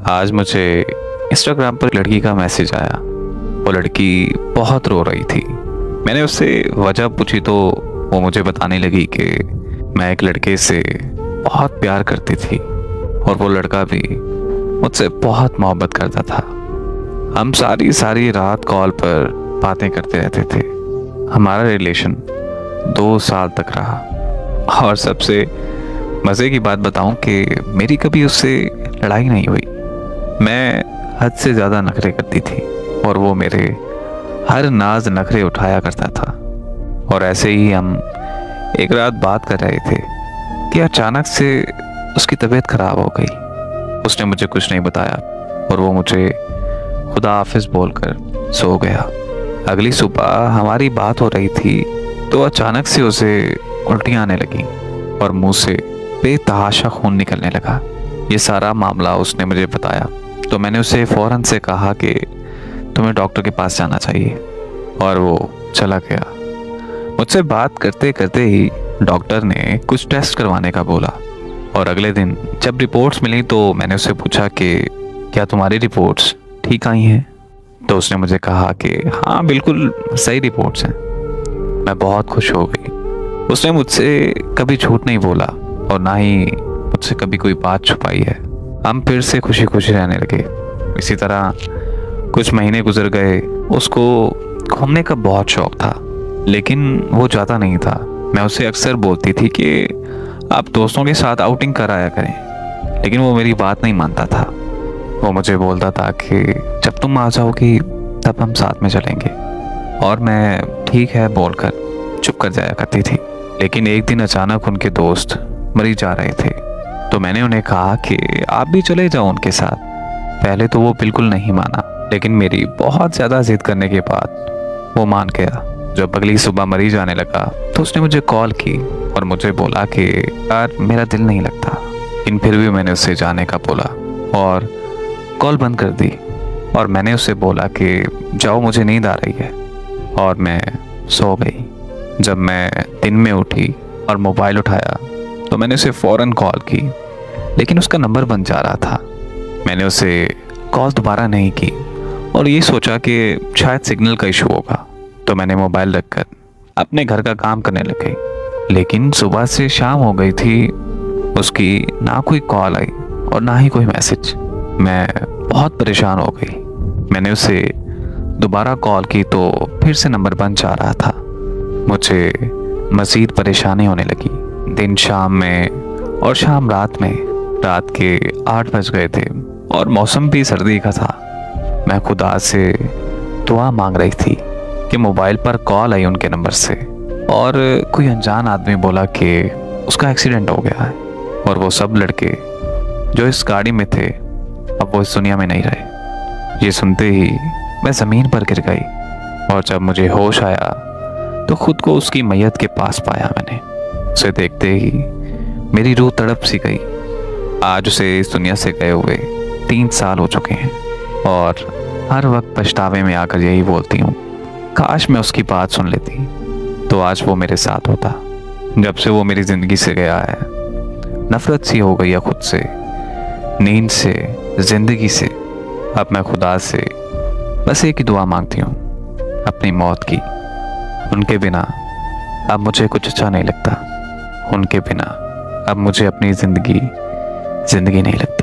आज मुझे इंस्टाग्राम पर एक लड़की का मैसेज आया। वो लड़की बहुत रो रही थी। मैंने उससे वजह पूछी तो वो मुझे बताने लगी कि मैं एक लड़के से बहुत प्यार करती थी और वो लड़का भी मुझसे बहुत मोहब्बत करता था। हम सारी सारी रात कॉल पर बातें करते रहते थे। हमारा रिलेशन 2 साल तक रहा और सबसे मज़े की बात बताऊं कि मेरी कभी उससे लड़ाई नहीं हुई। मैं हद से ज़्यादा नखरे करती थी और वो मेरे हर नाज नखरे उठाया करता था। और ऐसे ही हम एक रात बात कर रहे थे कि अचानक से उसकी तबीयत खराब हो गई। उसने मुझे कुछ नहीं बताया और वो मुझे खुदा हाफिज बोलकर सो गया। अगली सुबह हमारी बात हो रही थी तो अचानक से उसे उल्टियाँ आने लगी और मुंह से बेतहाशा खून निकलने लगा। ये सारा मामला उसने मुझे बताया तो मैंने उसे फ़ौरन से कहा कि तुम्हें डॉक्टर के पास जाना चाहिए और वो चला गया। मुझसे बात करते करते ही डॉक्टर ने कुछ टेस्ट करवाने का बोला और अगले दिन जब रिपोर्ट्स मिली तो मैंने उससे पूछा कि क्या तुम्हारी रिपोर्ट्स ठीक आई हैं। तो उसने मुझे कहा कि हाँ बिल्कुल सही रिपोर्ट्स हैं। मैं बहुत खुश हो गई। उसने मुझसे कभी झूठ नहीं बोला और ना ही मुझसे कभी कोई बात छुपाई है। हम फिर से खुशी खुशी रहने लगे। इसी तरह कुछ महीने गुजर गए। उसको घूमने का बहुत शौक था लेकिन वो ज़्यादा नहीं था। मैं उसे अक्सर बोलती थी कि आप दोस्तों के साथ आउटिंग कराया करें, लेकिन वो मेरी बात नहीं मानता था। वो मुझे बोलता था कि जब तुम आ जाओगी तब हम साथ में चलेंगे और मैं ठीक है बोलकर चुप कर जाया करती थी। लेकिन एक दिन अचानक उनके दोस्त मरी जा रहे थे तो मैंने उन्हें कहा कि आप भी चले जाओ उनके साथ। पहले तो वो बिल्कुल नहीं माना लेकिन मेरी बहुत ज़्यादा जिद करने के बाद वो मान गया। जब अगली सुबह मरी जाने लगा तो उसने मुझे कॉल की और मुझे बोला कि यार मेरा दिल नहीं लगता। लेकिन फिर भी मैंने उससे जाने का बोला और कॉल बंद कर दी और मैंने उससे बोला कि जाओ मुझे नींद आ रही है और मैं सो गई। जब मैं दिन में उठी और मोबाइल उठाया तो मैंने उसे फ़ौरन कॉल की लेकिन उसका नंबर बंद जा रहा था। मैंने उसे कॉल दोबारा नहीं की और ये सोचा कि शायद सिग्नल का इशू होगा तो मैंने मोबाइल रखकर अपने घर का काम करने लग गई। लेकिन सुबह से शाम हो गई थी, उसकी ना कोई कॉल आई और ना ही कोई मैसेज। मैं बहुत परेशान हो गई। मैंने उसे दोबारा कॉल की तो फिर से नंबर बंद जा रहा था। मुझे मज़ीद परेशानी होने लगी। दिन शाम में और शाम रात में। रात के 8 बज गए थे और मौसम भी सर्दी का था। मैं खुदा से दुआ मांग रही थी कि मोबाइल पर कॉल आई उनके नंबर से और कोई अनजान आदमी बोला कि उसका एक्सीडेंट हो गया है और वो सब लड़के जो इस गाड़ी में थे अब वो इस दुनिया में नहीं रहे। ये सुनते ही मैं ज़मीन पर गिर गई और जब मुझे होश आया तो खुद को उसकी मैयत के पास पाया। मैंने उसे देखते ही मेरी रूह तड़प सी गई। आज उसे इस दुनिया से गए हुए 3 साल हो चुके हैं और हर वक्त पछतावे में आकर यही बोलती हूँ, काश मैं उसकी बात सुन लेती तो आज वो मेरे साथ होता। जब से वो मेरी ज़िंदगी से गया है नफ़रत सी हो गई है खुद से, नींद से, ज़िंदगी से। अब मैं खुदा से बस एक ही दुआ मांगती हूँ, अपनी मौत की। उनके बिना अब मुझे कुछ अच्छा नहीं लगता। उनके बिना अब मुझे अपनी ज़िंदगी नहीं लगती।